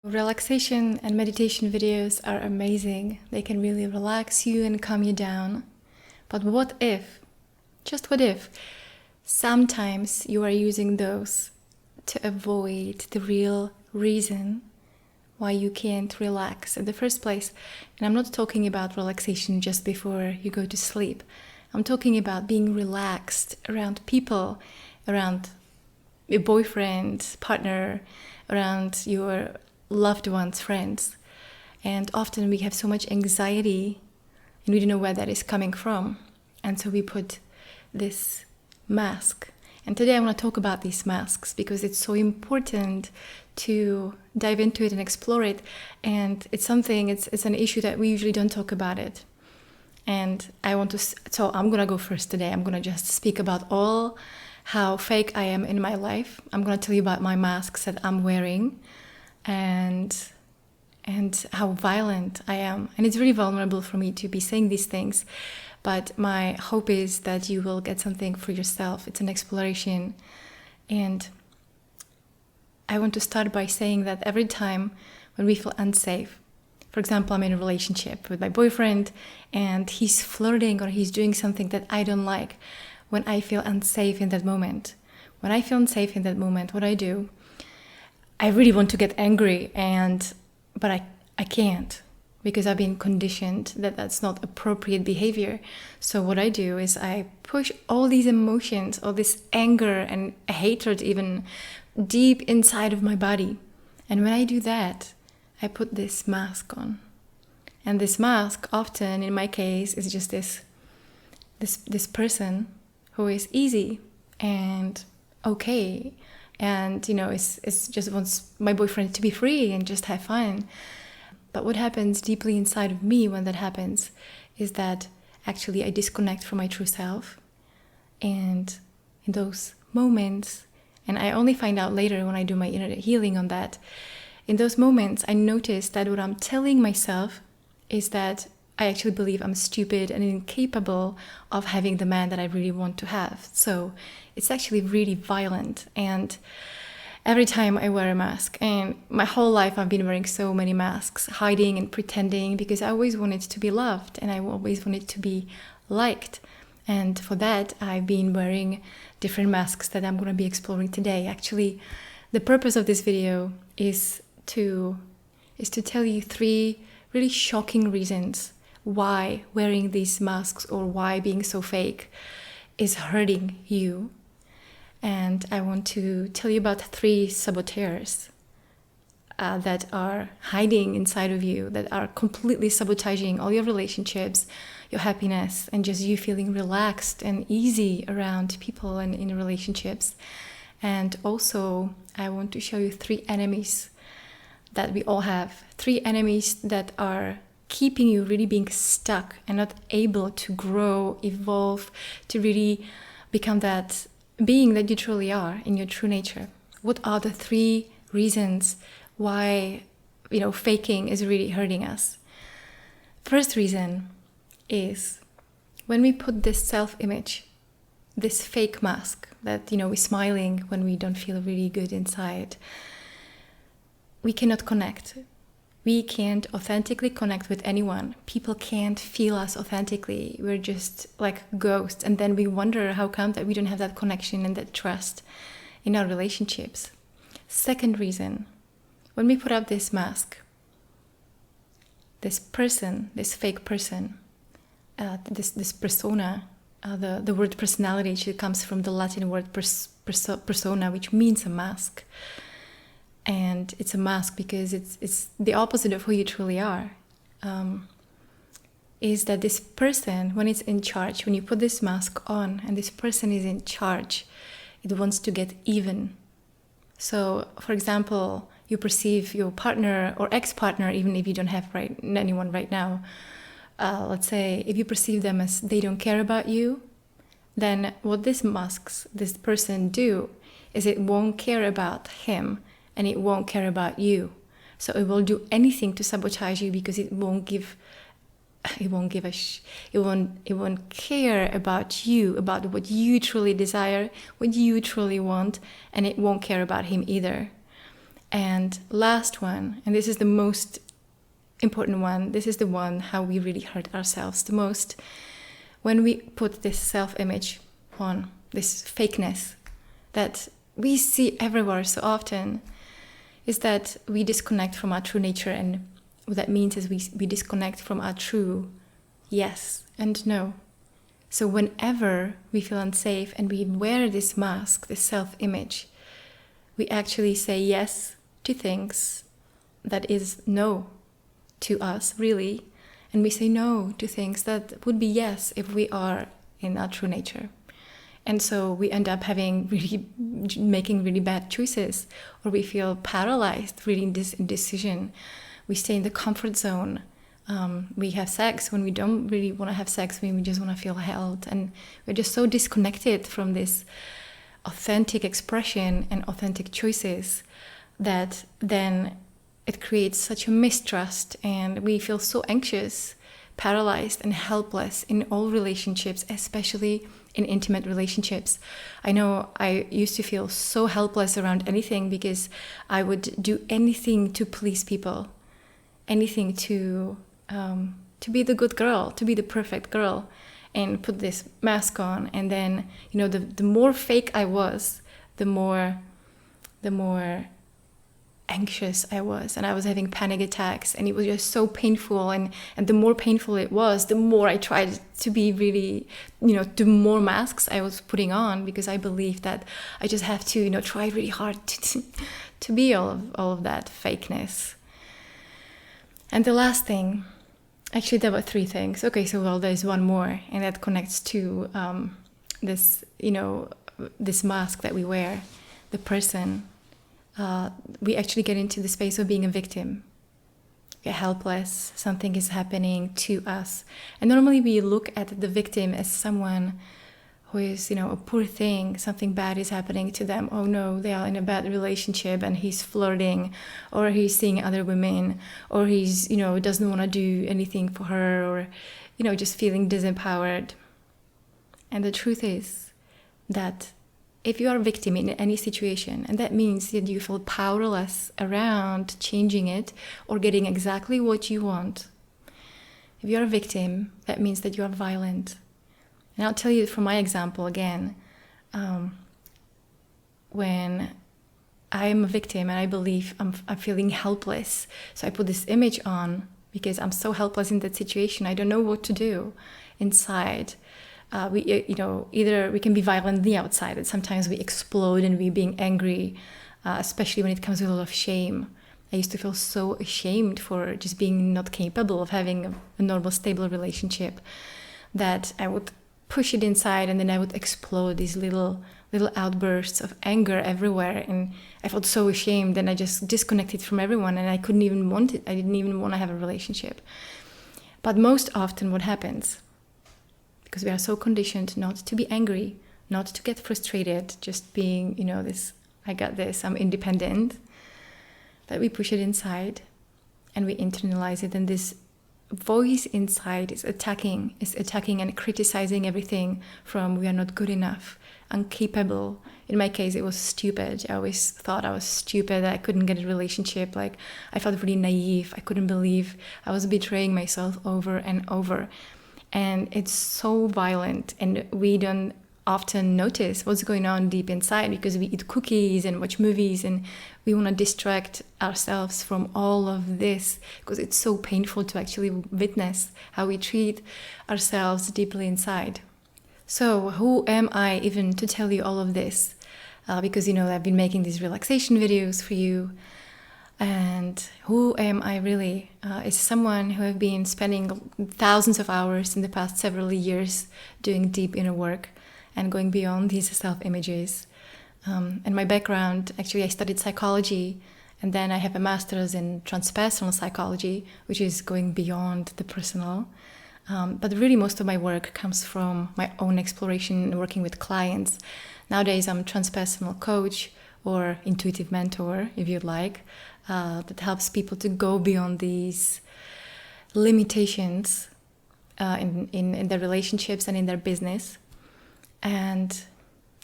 Relaxation and meditation videos are amazing. They can really relax you and calm you down. But what if, just what if, sometimes you are using those to avoid the real reason why you can't relax in the first place? And I'm not talking about relaxation just before you go to sleep. I'm talking about being relaxed around people, around your boyfriend, partner, around your loved ones, friends. And often we have so much anxiety and we don't know where that is coming from. And so we put this mask. And today I want to talk about these masks because it's so important to dive into it and explore it. And it's an issue that we usually don't talk about it. And so I'm going to go first today. I'm going to just speak about all how fake I am in my life. I'm going to tell you about my masks that I'm wearing and how violent I am. And it's really vulnerable for me to be saying these things, but my hope is that you will get something for yourself. It's an exploration. And I want to start by saying that every time when we feel unsafe, for example, I'm in a relationship with my boyfriend and he's flirting or he's doing something that I don't like, when I feel unsafe in that moment, what I do, I really want to get angry, but I can't because I've been conditioned that that's not appropriate behavior. So what I do is I push all these emotions, all this anger and hatred even deep inside of my body. And when I do that, I put this mask on. And this mask often, in my case, is just this person who is easy and okay. And, it's just wants my boyfriend to be free and just have fun. But what happens deeply inside of me when that happens is that actually I disconnect from my true self. And in those moments, and I only find out later when I do my inner healing on that, in those moments I notice that what I'm telling myself is that I actually believe I'm stupid and incapable of having the man that I really want to have. So it's actually really violent. And every time I wear a mask, and my whole life I've been wearing so many masks, hiding and pretending, because I always wanted to be loved and I always wanted to be liked. And for that, I've been wearing different masks that I'm going to be exploring today. Actually, the purpose of this video is to tell you 3 really shocking reasons why wearing these masks or why being so fake is hurting you. And I want to tell you about 3 saboteurs that are hiding inside of you, that are completely sabotaging all your relationships, your happiness, and just you feeling relaxed and easy around people and in relationships. And also, I want to show you 3 enemies that we all have, 3 enemies that are keeping you really being stuck and not able to grow, evolve, to really become that being that you truly are in your true nature. What are the 3 reasons why, faking is really hurting us? First reason is when we put this self-image, this fake mask that, we're smiling when we don't feel really good inside, we cannot connect. We can't authentically connect with anyone. People can't feel us authentically. We're just like ghosts. And then we wonder how come that we don't have that connection and that trust in our relationships. Second reason, when we put up this mask, this person, this fake person, this persona, the word personality actually comes from the Latin word persona, which means a mask. And it's a mask because it's the opposite of who you truly are. Is that this person, when it's in charge, when you put this mask on and this person is in charge, it wants to get even. So, for example, you perceive your partner or ex-partner, even if you don't have anyone right now, let's say if you perceive them as they don't care about you, then what this person do is it won't care about him and it won't care about you. So it will do anything to sabotage you because it won't care about you, about what you truly desire, what you truly want, and it won't care about him either. And last one, and this is the most important one, this is the one how we really hurt ourselves the most. When we put this self-image on, this fakeness that we see everywhere so often, is that we disconnect from our true nature. And what that means is we disconnect from our true yes and no. So whenever we feel unsafe and we wear this mask, this self-image, we actually say yes to things that is no to us, really. And we say no to things that would be yes if we are in our true nature. And so we end up making really bad choices, or we feel paralyzed, really in this indecision. We stay in the comfort zone. We have sex when we don't really want to have sex, when we just want to feel held. And we're just so disconnected from this authentic expression and authentic choices that then it creates such a mistrust, and we feel so anxious, paralyzed, and helpless in all relationships, especially in intimate relationships. I know I used to feel so helpless around anything because I would do anything to please people, anything to be the good girl, to be the perfect girl, and put this mask on. And then, the more fake I was, the more anxious I was, and I was having panic attacks, and it was just so painful. And the more painful it was, the more I tried to be really, the more masks I was putting on, because I believed that I just have to, try really hard to be all of that fakeness. And the last thing, actually there were three things. Okay, so there's one more, and that connects to this, this mask that we wear, the person. We actually get into the space of being a victim. We're helpless, something is happening to us. And normally we look at the victim as someone who is, a poor thing, something bad is happening to them. Oh no, they are in a bad relationship and he's flirting, or he's seeing other women, or he's, doesn't want to do anything for her, or, just feeling disempowered. And the truth is that if you are a victim in any situation, and that means that you feel powerless around changing it or getting exactly what you want. If you're a victim, that means that you are violent. And I'll tell you from my example again, when I'm a victim and I believe I'm feeling helpless, so I put this image on because I'm so helpless in that situation, I don't know what to do inside. Either we can be violent on the outside, and sometimes we explode and we're being angry, especially when it comes with a lot of shame. I used to feel so ashamed for just being not capable of having a normal, stable relationship, that I would push it inside, and then I would explode these little outbursts of anger everywhere, and I felt so ashamed, and I just disconnected from everyone, and I couldn't even want it. I didn't even want to have a relationship. But most often what happens, because we are so conditioned not to be angry, not to get frustrated, just being, this, I got this, I'm independent, that we push it inside and we internalize it. And this voice inside is attacking and criticizing everything from we are not good enough, incapable. In my case, it was stupid. I always thought I was stupid, that I couldn't get a relationship. Like, I felt really naive. I couldn't believe I was betraying myself over and over. And it's so violent, and we don't often notice what's going on deep inside because we eat cookies and watch movies, and we want to distract ourselves from all of this because it's so painful to actually witness how we treat ourselves deeply inside. So who am I even to tell you all of this? Because, I've been making these relaxation videos for you. And who am I really? Is someone who have been spending thousands of hours in the past several years doing deep inner work and going beyond these self-images. And my background, actually, I studied psychology, and then I have a master's in transpersonal psychology, which is going beyond the personal. But really most of my work comes from my own exploration and working with clients. Nowadays, I'm a transpersonal coach or intuitive mentor, if you'd like, that helps people to go beyond these limitations in their relationships and in their business. And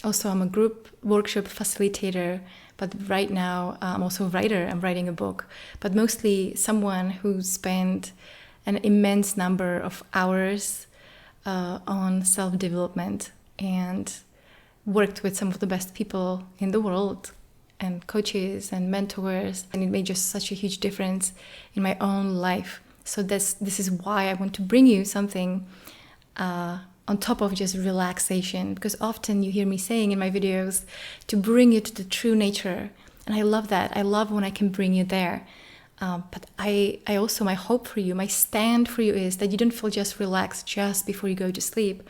also I'm a group workshop facilitator, But right now, I'm also a writer. I'm writing a book, but mostly someone who spent an immense number of hours on self-development and worked with some of the best people in the world and coaches and mentors, and it made just such a huge difference in my own life. So this is why I want to bring you something on top of just relaxation, because often you hear me saying in my videos to bring you to the true nature, and I love that. I love when I can bring you there. But I also, my hope for you, my stand for you is that you don't feel just relaxed just before you go to sleep,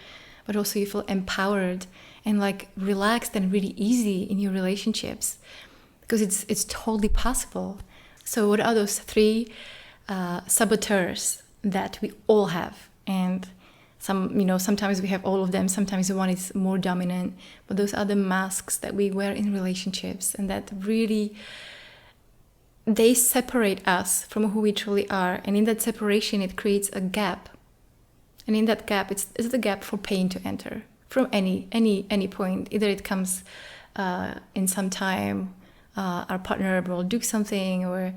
but also you feel empowered and like relaxed and really easy in your relationships, because it's totally possible. So what are those three saboteurs that we all have? And sometimes we have all of them, sometimes one is more dominant, but those are the masks that we wear in relationships, and that really, they separate us from who we truly are. And in that separation, it creates a gap. And in that gap, it's the gap for pain to enter from any point. Either it comes in some time, our partner will do something, or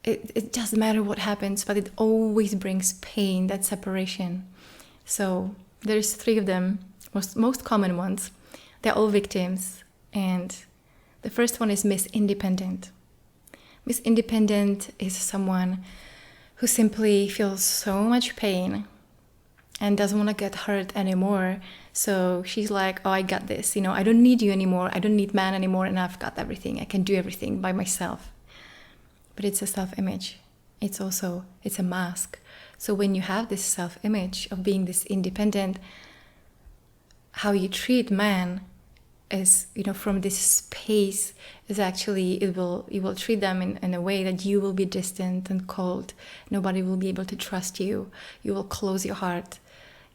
it doesn't matter what happens, but it always brings pain, that separation. So there's three of them, most common ones. They're all victims. And the first one is Miss Independent. Miss Independent is someone who simply feels so much pain and doesn't want to get hurt anymore. So she's like, oh, I got this. I don't need you anymore. I don't need man anymore. And I've got everything. I can do everything by myself. But it's a self-image. It's a mask. So when you have this self-image of being this independent, how you treat man is, from this space, is actually, you will treat them in a way that you will be distant and cold. Nobody will be able to trust you. You will close your heart.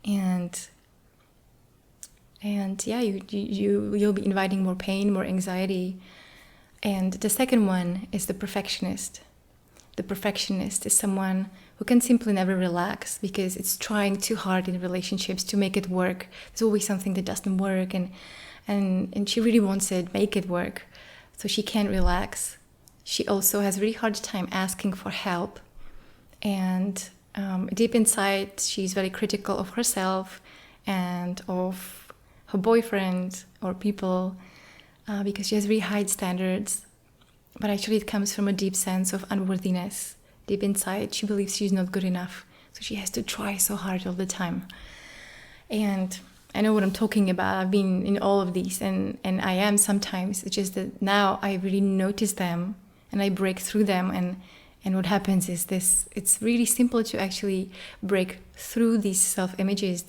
And yeah, you'll be inviting more pain, more anxiety. And the second one is the perfectionist. The perfectionist is someone who can simply never relax because it's trying too hard in relationships to make it work. There's always something that doesn't work, and she really wants it, make it work. So she can't relax. She also has a really hard time asking for help. And deep inside, she's very critical of herself and of her boyfriend or people because she has really high standards. But actually it comes from a deep sense of unworthiness. Deep inside, she believes she's not good enough. So she has to try so hard all the time. And I know what I'm talking about. I've been in all of these, and I am sometimes. It's just that now I really notice them and I break through them. And what happens is this: it's really simple to actually break through these self-images.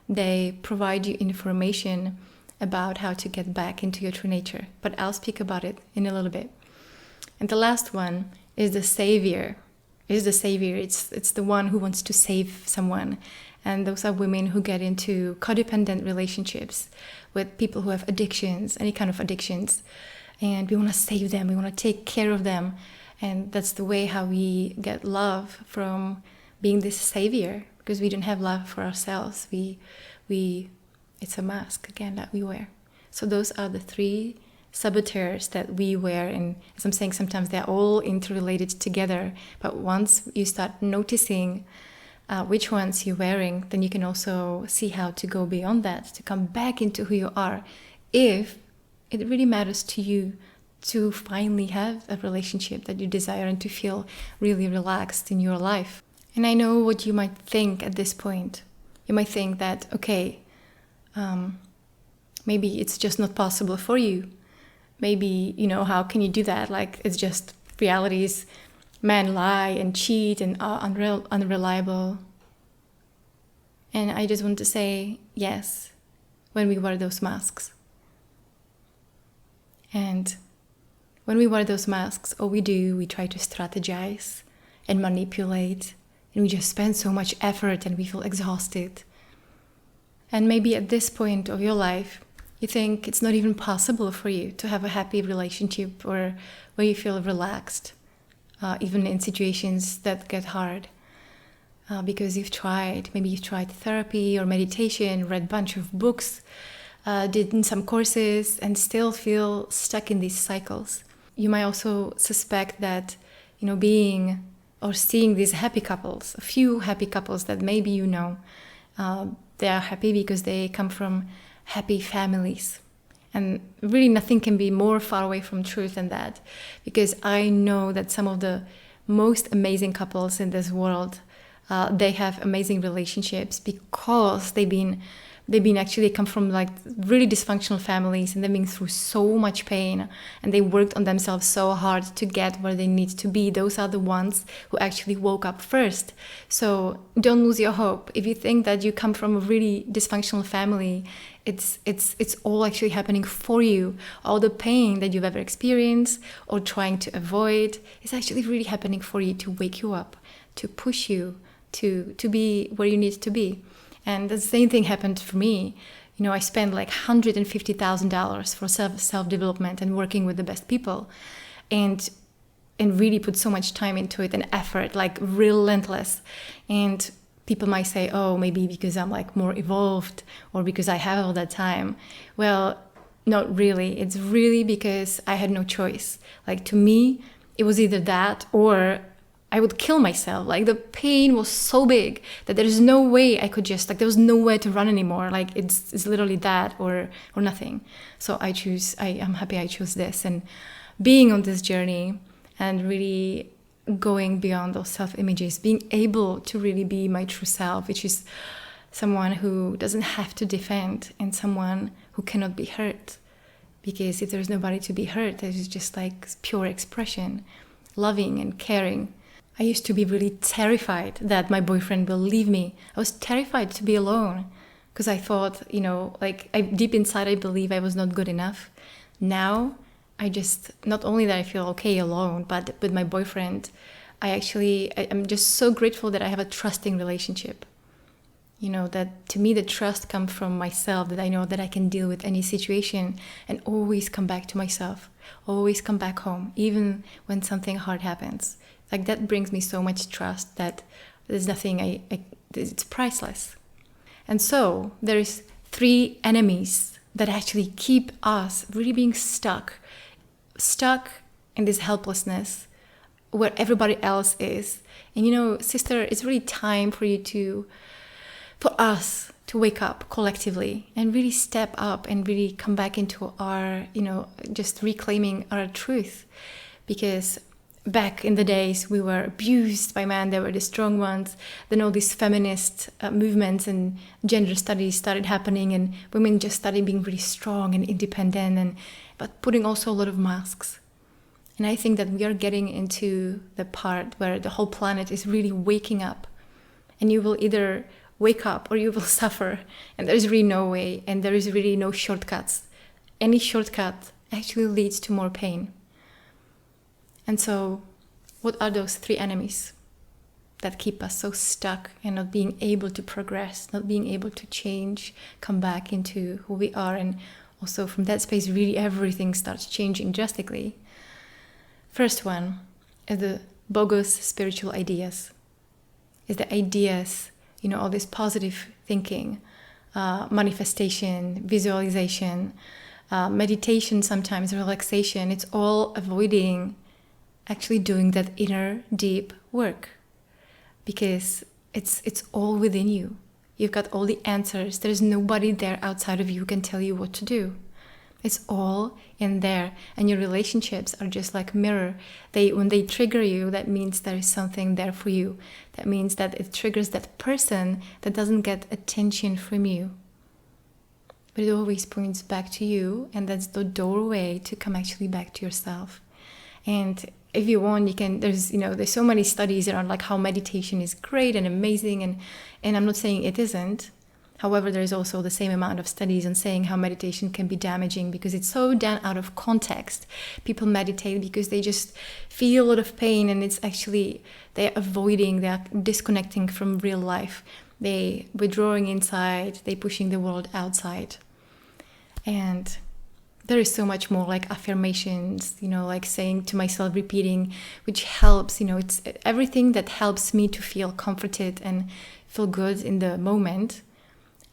They provide you information about how to get back into your true nature. But I'll speak about it in a little bit. And the last one is the savior. It's the one who wants to save someone. And those are women who get into codependent relationships with people who have addictions, any kind of addictions. And we want to save them. We want to take care of them. And that's the way how we get love, from being this savior, because we don't have love for ourselves. It's a mask, again, that we wear. So those are the three saboteurs that we wear. And as I'm saying, sometimes they're all interrelated together. But once you start noticing which ones you're wearing, then you can also see how to go beyond that, to come back into who you are, if it really matters to you to finally have a relationship that you desire and to feel really relaxed in your life. And I know what you might think at this point. You might think that, okay, maybe it's just not possible for you. Maybe, how can you do that? Like, it's just realities. Men lie and cheat and are unreliable. And I just want to say, yes, when we wear those masks. And when we wear those masks, all we do, we try to strategize and manipulate. And we just spend so much effort and we feel exhausted. And maybe at this point of your life, you think it's not even possible for you to have a happy relationship or where you feel relaxed, even in situations that get hard. Because maybe you've tried therapy or meditation, read a bunch of books, did some courses, and still feel stuck in these cycles. You might also suspect that, being or seeing these happy couples, a few happy couples that maybe they are happy because they come from happy families. And really nothing can be more far away from truth than that, because I know that some of the most amazing couples in this world, they have amazing relationships because they've been actually come from like really dysfunctional families, and they've been through so much pain, and they worked on themselves so hard to get where they need to be. Those are the ones who actually woke up first. So don't lose your hope. If you think that you come from a really dysfunctional family, it's all actually happening for you. All the pain that you've ever experienced or trying to avoid is actually really happening for you to wake you up, to push you to be where you need to be. And the same thing happened for me. I spent like $150,000 for self-development and working with the best people, and really put so much time into it and effort, like relentless. And people might say, oh, maybe because I'm like more evolved or because I have all that time. Well, not really. It's really because I had no choice. Like, to me, it was either that or I would kill myself. Like, the pain was so big that there is no way I could just, like, there was nowhere to run anymore. Like, it's literally that or nothing. So I'm happy I chose this, and being on this journey and really going beyond those self-images, being able to really be my true self, which is someone who doesn't have to defend and someone who cannot be hurt. Because if there's nobody to be hurt, there's just like pure expression, loving and caring. I used to be really terrified that my boyfriend will leave me. I was terrified to be alone because I thought, deep inside, I believe I was not good enough. Now, not only that I feel okay alone, but with my boyfriend, I'm just so grateful that I have a trusting relationship. That to me, the trust comes from myself, that I know that I can deal with any situation and always come back to myself, always come back home, even when something hard happens. Like, that brings me so much trust that there's nothing, it's priceless. And so there's 3 enemies that actually keep us really being stuck in this helplessness where everybody else is. And sister, it's really time for us to wake up collectively and really step up and really come back into our, just reclaiming our truth. Because back in the days, we were abused by men. They were the strong ones. Then all these feminist movements and gender studies started happening, and women just started being really strong and independent, but putting also a lot of masks. And I think that we are getting into the part where the whole planet is really waking up, and you will either wake up or you will suffer, and there is really no way, and there is really no shortcuts. Any shortcut actually leads to more pain. And so, what are those 3 enemies that keep us so stuck and not being able to progress, not being able to change, come back into who we are? And also from that space, really everything starts changing drastically. First one is the bogus spiritual ideas. Is the ideas, all this positive thinking, manifestation, visualization, meditation, sometimes relaxation. It's all avoiding actually doing that inner deep work, because it's all within you. You've got all the answers. There's nobody there outside of you who can tell you what to do. It's all in there, and your relationships are just like a mirror. When they trigger you, that means there is something there for you. That means that it triggers that person that doesn't get attention from you. But it always points back to you, and that's the doorway to come actually back to yourself. And if you want, you can, there's so many studies around like how meditation is great and amazing, and I'm not saying it isn't. However, there's also the same amount of studies on saying how meditation can be damaging because it's so done out of context. People meditate because they just feel a lot of pain, and it's actually, they're disconnecting from real life. They're withdrawing inside, they're pushing the world outside. And there is so much more like affirmations, like saying to myself, repeating, which helps, it's everything that helps me to feel comforted and feel good in the moment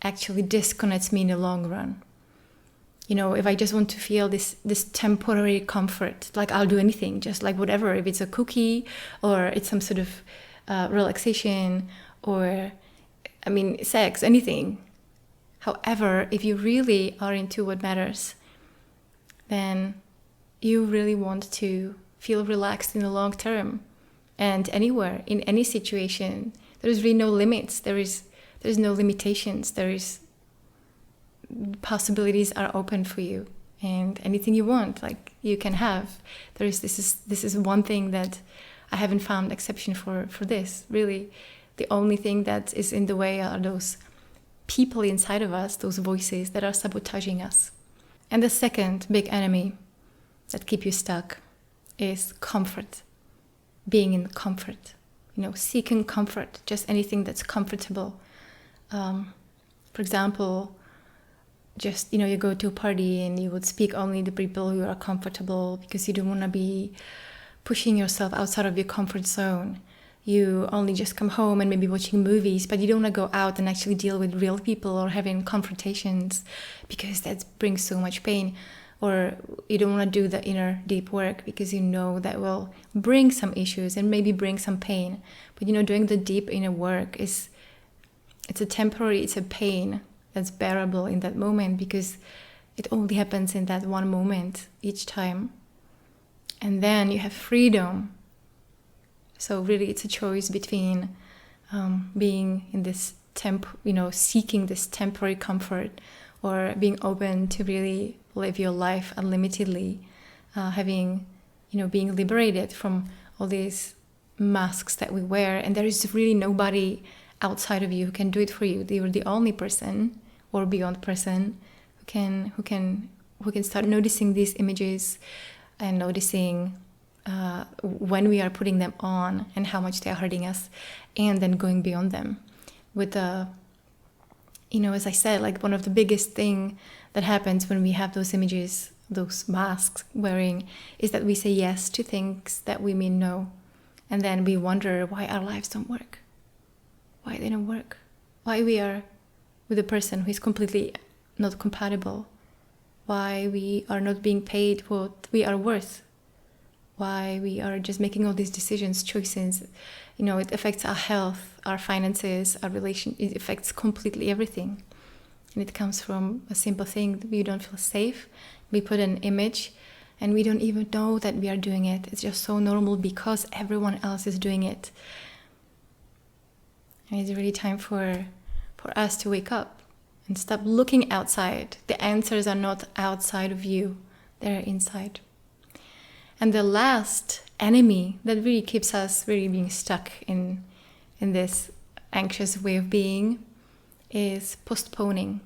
actually disconnects me in the long run. if I just want to feel this temporary comfort, like I'll do anything, just like whatever, if it's a cookie or it's some sort of relaxation or, sex, anything. However, if you really are into what matters, then you really want to feel relaxed in the long term. And anywhere, in any situation, there is really no limits. There's no limitations. Possibilities are open for you, and anything you want, like, you can have. This is one thing that I haven't found exception for this. Really, the only thing that is in the way are those people inside of us, those voices that are sabotaging us. And the second big enemy that keep you stuck is comfort. Being in comfort, seeking comfort, just anything that's comfortable. For example, just, you go to a party and you would speak only to people who are comfortable because you don't want to be pushing yourself outside of your comfort zone. You only just come home and maybe watching movies, but you don't want to go out and actually deal with real people or having confrontations because that brings so much pain. Or you don't want to do the inner deep work because that will bring some issues and maybe bring some pain. But doing the deep inner work it's a pain that's bearable in that moment because it only happens in that one moment each time. And then you have freedom. So really it's a choice between being in this seeking this temporary comfort, or being open to really live your life unlimitedly, being liberated from all these masks that we wear. And there is really nobody outside of you who can do it for you. You're the only person or beyond person who can start noticing these images and noticing when we are putting them on and how much they are hurting us, and then going beyond them with as I said, like, one of the biggest thing that happens when we have those images, those masks wearing, is that we say yes to things that we mean no. And then we wonder why our lives don't work. Why they don't work. Why we are with a person who is completely not compatible. Why we are not being paid what we are worth. Why we are just making all these decisions, choices. It affects our health, our finances, our relation. It affects completely everything. And it comes from a simple thing. We don't feel safe. We put an image and we don't even know that we are doing it. It's just so normal because everyone else is doing it. And it's really time for us to wake up and stop looking outside. The answers are not outside of you. They're inside. And the last enemy that really keeps us really being stuck in this anxious way of being is postponing.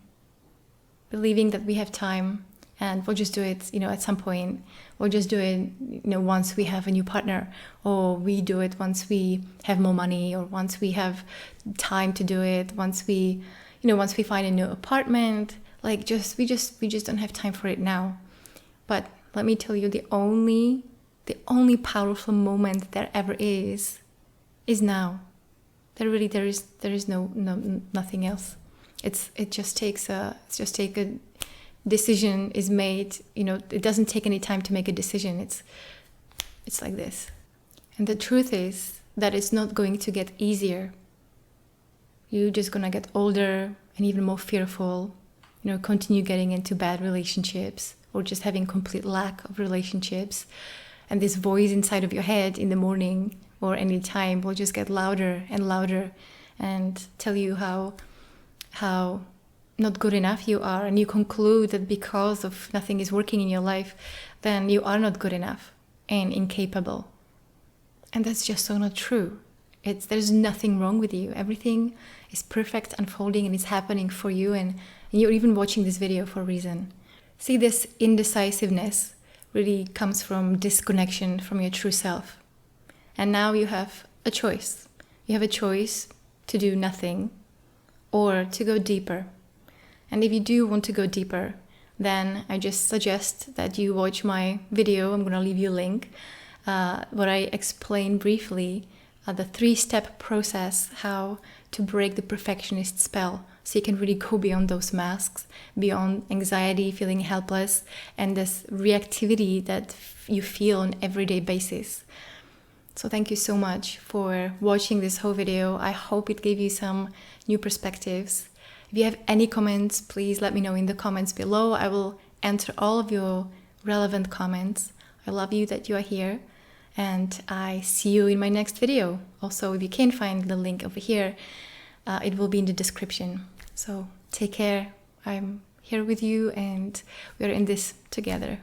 Believing that we have time and we'll just do it, at some point. We'll just do it, once we have a new partner, or we do it once we have more money, or once we have time to do it, once we find a new apartment. Like, we just don't have time for it now. But let me tell you, the only powerful moment there ever is now. There is nothing else. It just takes a decision is made. It doesn't take any time to make a decision. It's like this. And the truth is that it's not going to get easier. You're just gonna get older and even more fearful. Continue getting into bad relationships, or just having complete lack of relationships. And this voice inside of your head in the morning or any time will just get louder and louder and tell you how not good enough you are. And you conclude that because of nothing is working in your life, then you are not good enough and incapable. And that's just so not true. There's nothing wrong with you. Everything is perfect, unfolding, and it's happening for you. And you're even watching this video for a reason. See, this indecisiveness really comes from disconnection from your true self. And now you have a choice. You have a choice to do nothing or to go deeper. And if you do want to go deeper, then I just suggest that you watch my video. I'm going to leave you a link where I explain briefly the 3-step process how to break the perfectionist spell. so you can really go beyond those masks, beyond anxiety, feeling helpless, and this reactivity that you feel on an everyday basis. So thank you so much for watching this whole video. I hope it gave you some new perspectives. If you have any comments, please let me know in the comments below. I will answer all of your relevant comments. I love you that you are here, and I see you in my next video. Also, if you can't find the link over here, it will be in the description. So take care. I'm here with you, and we're in this together.